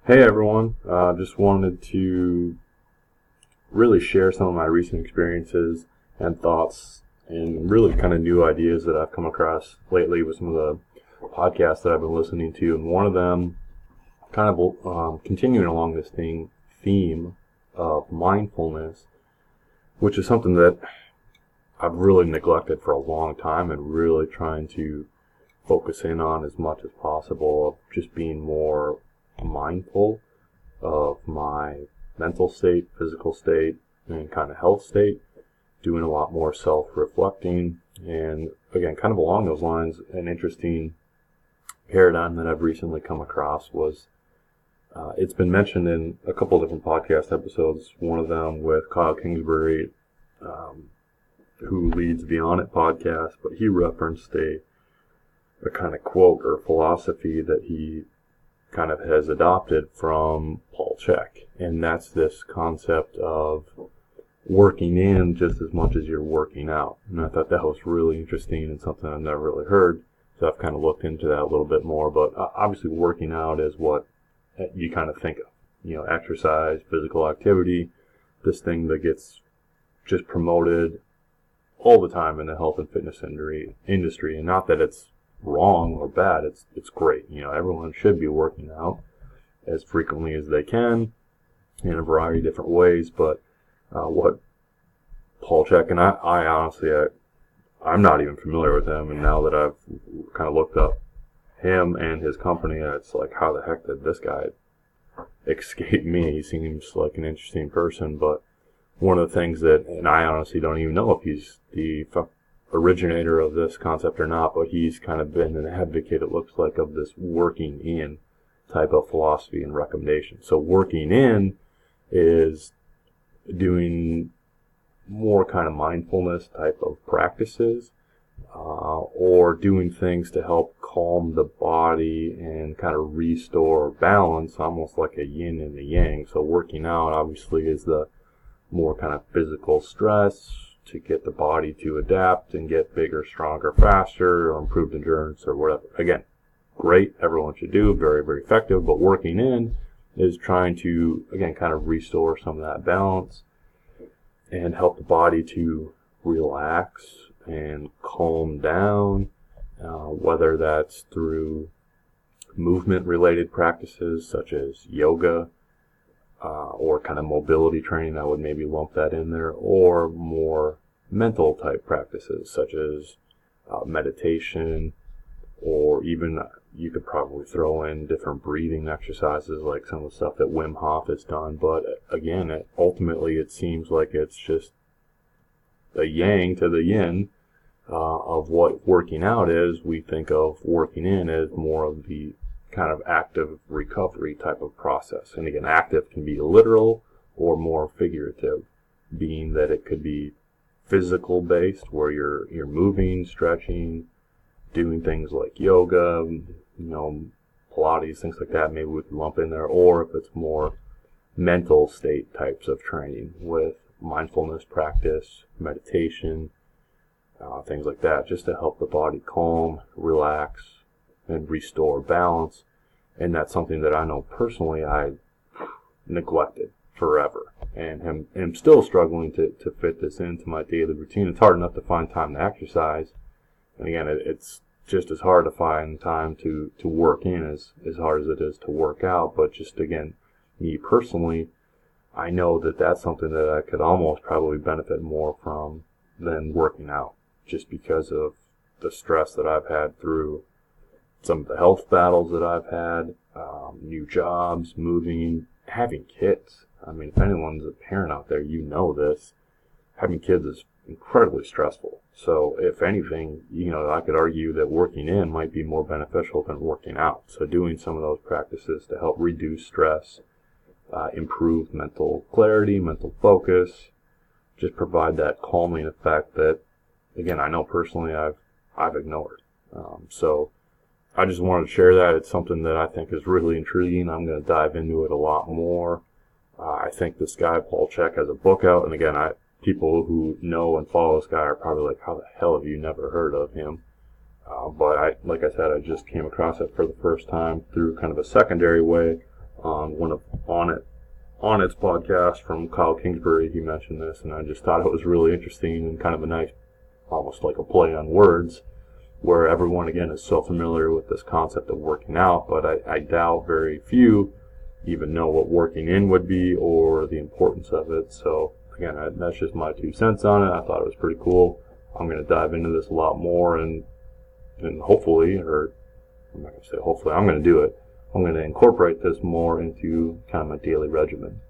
Hey everyone, just wanted to really share some of my recent experiences and thoughts and really kind of new ideas that I've come across lately with some of the podcasts that I've been listening to. And one of them, kind of continuing along this theme of mindfulness, which is something that I've really neglected for a long time and really trying to focus in on as much as possible, of just being more mindful of my mental state, physical state, and kind of health state, doing a lot more self-reflecting. And again, kind of along those lines, an interesting paradigm that I've recently come across was, it's been mentioned in a couple of different podcast episodes, one of them with Kyle Kingsbury, who leads the On It podcast, but he referenced a kind of quote or philosophy that he kind of has adopted from Paul Chek, and that's this concept of working in just as much as you're working out. And I thought that was really interesting and something I've never really heard, so I've kind of looked into that a little bit more. But obviously working out is what you kind of think of, exercise, physical activity, this thing that gets just promoted all the time in the health and fitness industry. And not that it's wrong or bad, it's great. Everyone should be working out as frequently as they can in a variety of different ways. But what Paul Chek, and I honestly, I'm not even familiar with him, and now that I've kind of looked up him and his company, it's like, how the heck did this guy escape me? He seems like an interesting person, but one of the things that, and I honestly don't even know if he's the originator of this concept or not, but he's kind of been an advocate, it looks like, of this working in type of philosophy and recommendation. So working in is doing more kind of mindfulness type of practices, or doing things to help calm the body and kind of restore balance, almost like a yin and a yang. So working out obviously is the more kind of physical stress to get the body to adapt and get bigger, stronger, faster, or improved endurance or whatever. Again, great, everyone should do, very, very effective, but working in is trying to, again, kind of restore some of that balance and help the body to relax and calm down, whether that's through movement-related practices such as yoga, or kind of mobility training, I would maybe lump that in there, or more mental type practices such as meditation, or even you could probably throw in different breathing exercises like some of the stuff that Wim Hof has done. But again, ultimately it seems like it's just a yang to the yin of what working out is. We think of working in as more of the kind of active recovery type of process. And again, active can be literal or more figurative, being that it could be physical based, where you're moving, stretching, doing things like yoga, Pilates, things like that, maybe we could lump in there. Or if it's more mental state types of training with mindfulness practice, meditation, things like that, just to help the body calm, relax, and restore balance. And that's something that I know personally I neglected forever, and am still struggling to fit this into my daily routine. It's hard enough to find time to exercise, and again, it's just as hard to find time to work in as hard as it is to work out. But just again, me personally, I know that that's something that I could almost probably benefit more from than working out, just because of the stress that I've had through some of the health battles that I've had, new jobs, moving, having kids. I mean, if anyone's a parent out there, you know this. Having kids is incredibly stressful. So if anything, I could argue that working in might be more beneficial than working out. So doing some of those practices to help reduce stress, improve mental clarity, mental focus, just provide that calming effect that, again, I know personally I've ignored. So I just wanted to share that. It's something that I think is really intriguing. I'm going to dive into it a lot more. I think this guy, Paul Chek, has a book out. And again, people who know and follow this guy are probably like, how the hell have you never heard of him? But like I said, I just came across it for the first time through kind of a secondary way On its podcast from Kyle Kingsbury, he mentioned this, and I just thought it was really interesting and kind of a nice, almost like a play on words, where everyone again is so familiar with this concept of working out, but I doubt very few even know what working in would be or the importance of it. So again, that's just my 2 cents on it. I thought it was pretty cool. I'm going to dive into this a lot more, and hopefully, or I'm not going to say hopefully, I'm going to do it. I'm going to incorporate this more into kind of my daily regimen.